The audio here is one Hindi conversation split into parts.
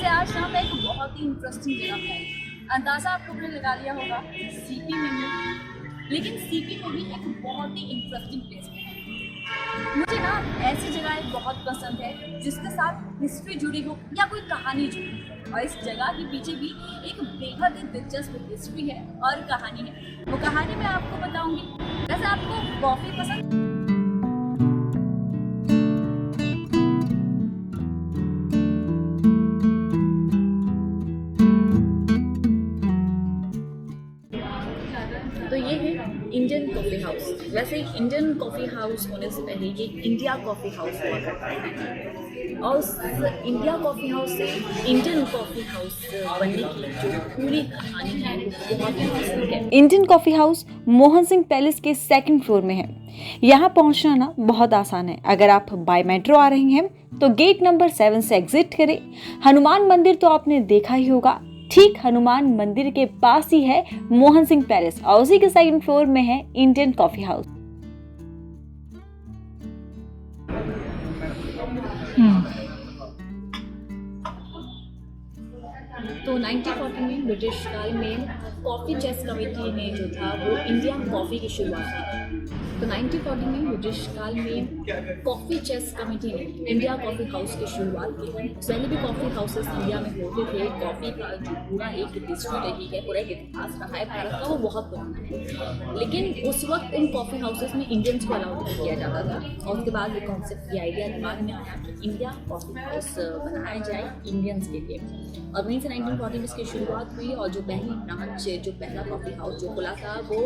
वैसे आज ना मैं एक बहुत ही इंटरेस्टिंग जगह पे आई। अंदाज़ा आप लोगों ने लगा लिया होगा, सीपी में हूँ। लेकिन सीपी में भी एक बहुत ही इंटरेस्टिंग प्लेस पे है। मुझे ना ऐसी जगह बहुत पसंद है जिसके साथ हिस्ट्री जुड़ी हो या कोई कहानी जुड़ी हो। और इस जगह के पीछे भी एक बेहद ही दिलचस्प हिस्ट्री है और कहानी है। वो कहानी मैं आपको बताऊंगी। वैसे आपको कॉफ़ी पसंद? तो ये है इंडियन कॉफ़ी हाउस। वैसे इंडियन कॉफ़ी हाउस होने से पहले ये इंडिया कॉफ़ी हाउस हुआ करता है और उस इंडिया कॉफ़ी हाउस से इंडियन कॉफ़ी हाउस बनने की जो पूरी कहानी है वो बहुत ही इंटरेस्टिंग है। Indian coffee house Mohan Singh palace के 2nd फ्लोर में है। यहाँ पहुँचना ना बहुत आसान है। अगर आप बाय मेट्रो आ रही हैं तो गेट नंबर 7 से एग्जिट करें। हनुमान मंदिर तो आपने देखा ही होगा, ठीक हनुमान मंदिर के पास ही है मोहन सिंह पैलेस और उसी के 2nd फ्लोर में है इंडियन कॉफ़ी हाउस। तो 1940 में ब्रिटिश काल में कॉफ़ी चेस कमेटी ने जो था वो इंडिया कॉफ़ी की शुरुआत की। तो 1940 में ब्रिटिश काल में कॉफ़ी चेस कमेटी ने इंडिया कॉफ़ी हाउस की शुरुआत की। पहले भी कॉफ़ी हाउसेस इंडिया में होते थे। कॉफ़ी का जो पूरा एक हिस्ट्री रही है, पूरा एक इतिहास रहा है भारत का, वो बहुत पुराना है। लेकिन उस वक्त उन कॉफ़ी हाउसेस में इंडियंस को अलाउ नहीं किया जाता था और उसके बाद ये कॉन्सेप्ट, ये आइडिया दिमाग में आया कि इंडिया कॉफ़ी हाउस बनाया जाए इंडियंस के लिए। और वहीं से 1940 में इसकी शुरुआत हुई और जो पहली ब्रांच, जो पहला कॉफ़ी हाउस जो खुला था वो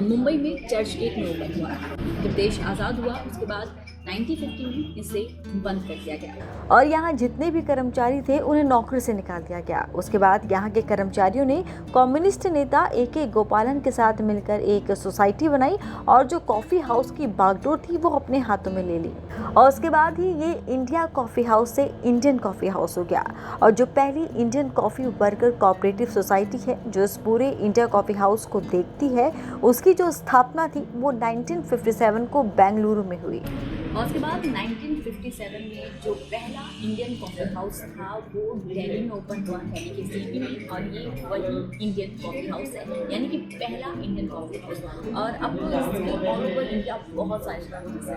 मुंबई में चर्च गेट में ओपन हुआ। जब देश आज़ाद हुआ उसके बाद 1950 में इसे बंद कर दिया गया और यहाँ जितने भी कर्मचारी थे उन्हें नौकरी से निकाल दिया गया। उसके बाद यहाँ के कर्मचारियों ने कम्युनिस्ट नेता A.K. गोपालन के साथ मिलकर एक सोसाइटी बनाई और जो कॉफ़ी हाउस की बागडोर थी वो अपने हाथों में ले ली और उसके बाद ही ये इंडिया कॉफ़ी हाउस से इंडियन कॉफ़ी हाउस हो गया। और जो पहली Indian coffee worker cooperative society है जो इस पूरे इंडिया कॉफ़ी हाउस को देखती है, उसकी जो स्थापना थी वो 1957 को बेंगलुरु में हुई। और उसके बाद 1957 में जो पहला इंडियन कॉफ़ी हाउस था वो दिल्ली में ओपन हुआ, यानी कि सीपी में। और ये वही इंडियन कॉफ़ी हाउस है, यानी कि पहला इंडियन कॉफ़ी हाउस। और अब तो इसके ऑल ओवर इंडिया बहुत सारे ब्रांचेस हैं।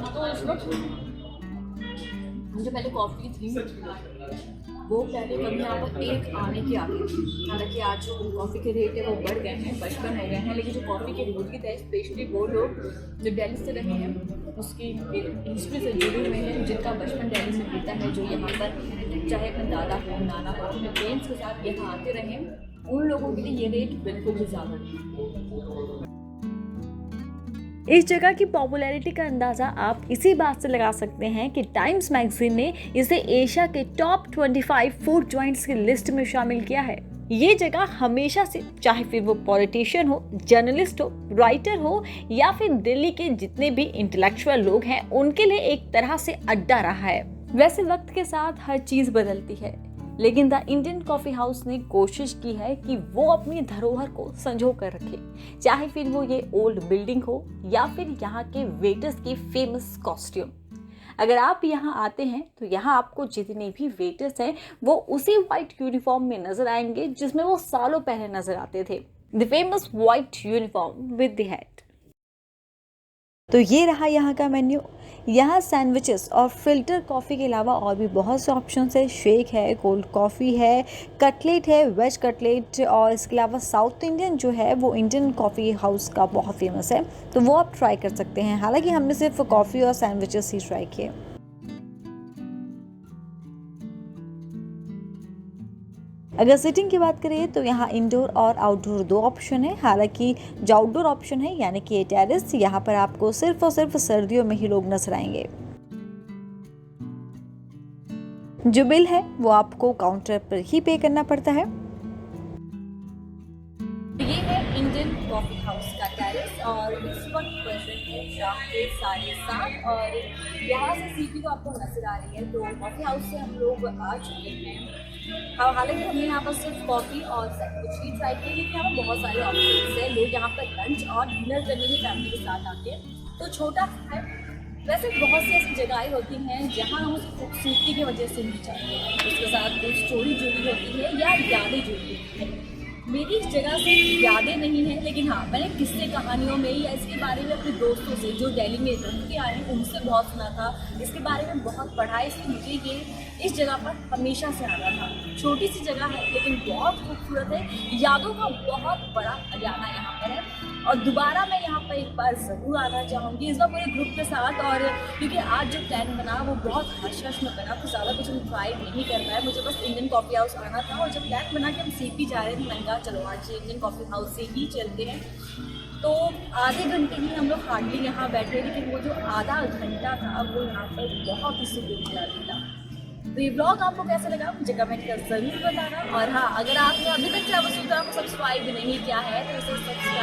तो उस वक्त जो पहले कॉफ़ी थी वो पहले कभी यहाँ पर एक आने की आती थी। हालांकि आज जो कॉफ़ी के रेट है वो बढ़ गए हैं, 55 हो गए हैं, लेकिन जो कॉफ़ी के रोटी थे स्पेशली वो लोग जो दिल्ली से रहे हैं उसकी हिस्ट्री से जुड़े हुए हैं, जिनका बचपन दिल्ली में बीता है, जो यहाँ पर चाहे अपने दादा हो, नाना हो, अपने पेरेंट्स के साथ यहाँ आते रहे, उन लोगों के लिए ये रेट बिल्कुल भी ज़्यादा नहीं। इस जगह की पॉपुलैरिटी का अंदाज़ा आप इसी बात से लगा सकते हैं कि टाइम्स मैगजीन ने इसे एशिया के टॉप 25 फूड जॉइंट्स की लिस्ट में शामिल किया है। ये जगह हमेशा से, चाहे फिर वो पॉलिटिशियन हो, जर्नलिस्ट हो, राइटर हो या फिर दिल्ली के जितने भी इंटेलेक्चुअल लोग हैं, उनके लिए एक तरह से अड्डा रहा है। वैसे वक्त के साथ हर चीज़ बदलती है, लेकिन द इंडियन कॉफ़ी हाउस ने कोशिश की है कि वो अपनी धरोहर को संजो कर रखे, चाहे फिर वो ये ओल्ड बिल्डिंग हो या फिर यहाँ के वेटर्स की फेमस कॉस्ट्यूम। अगर आप यहाँ आते हैं तो यहाँ आपको जितने भी वेटर्स हैं वो उसी वाइट यूनिफॉर्म में नजर आएंगे जिसमें वो सालों पहले नजर आते थे, the famous white uniform with the hat. तो ये रहा यहाँ का मेन्यू। यहाँ सैंडविचेस और फिल्टर कॉफ़ी के अलावा और भी बहुत से ऑप्शंस है। शेक है, कोल्ड कॉफ़ी है, कटलेट है, वेज कटलेट, और इसके अलावा साउथ इंडियन जो है वो इंडियन कॉफ़ी हाउस का बहुत फेमस है, तो वो आप ट्राई कर सकते हैं। हालांकि हमने सिर्फ कॉफ़ी और सैंडविचेस ही ट्राई किए। अगर सिटिंग की बात करें तो यहाँ इंडोर और आउटडोर 2 ऑप्शन है। हालांकि जो आउटडोर ऑप्शन है यानी कि टेरेस, यहाँ पर आपको सिर्फ और सिर्फ सर्दियों में ही लोग नजर आएंगे। जो बिल है वो आपको काउंटर पर ही पे करना पड़ता है। ये है इंडियन कॉफ़ी हाउस का टेरेस और इस वक्त प्रेजेंट है शाम के 7:30 और यहाँ से सीपी को आपको नजर आ रही है। तो कॉफ़ी हाउस से हम लोग आ चुके हैं हाँ, हालांकि हमने यहाँ पर सिर्फ कॉफ़ी और कुछ ही ट्राई की, लेकिन यहाँ पर बहुत सारे ऑप्शंस हैं। लोग यहाँ पर लंच और डिनर करने की फैमिली के साथ आते हैं, तो छोटा सा है। वैसे बहुत सी ऐसी जगहें होती हैं जहाँ हम उसे खूबसूरती की वजह से नहीं चाहते हैं, उसके साथ कोई स्टोरी जुड़ी होती है या यादें जुड़ी होती हैं। मेरी इस जगह से यादें नहीं हैं, लेकिन हाँ, मैंने किस्से कहानियों में या इसके बारे में अपने दोस्तों से जो दिल्ली में रह के आए हैं उनसे बहुत सुना था, इसके बारे में बहुत पढ़ा है, इसलिए मुझे ये इस जगह पर हमेशा से आना था। छोटी सी जगह है लेकिन बहुत खूबसूरत है, यादों का बहुत बड़ा खजाना यहाँ पर है और दोबारा मैं यहाँ पर एक बार ज़रूर आना चाहूँगी, इस बार पूरे ग्रुप के साथ। और क्योंकि आज जो प्लान बना वो बहुत हश हश में बना, तो ज़्यादा कुछ हम ट्राई नहीं करना है, मुझे बस इंडियन कॉफ़ी हाउस आना था। और जब प्लान बना कि हम सीपी जा रहे थे, मैंने कहा चलो आज इंडियन कॉफ़ी हाउस से ही चलते हैं। तो आधे घंटे ही हम लोग हार्डली यहाँ बैठे, लेकिन वो जो आधा घंटा था वो यहाँ पर बहुत ही सुकून मिला था। तो ये ब्लॉग आपको कैसा लगा मुझे कमेंट कर ज़रूर बताना। और हाँ, अगर आपने अभी तक ट्रैवल सूत्रा को सब्सक्राइब नहीं किया है तो इसे सब्सक्राइब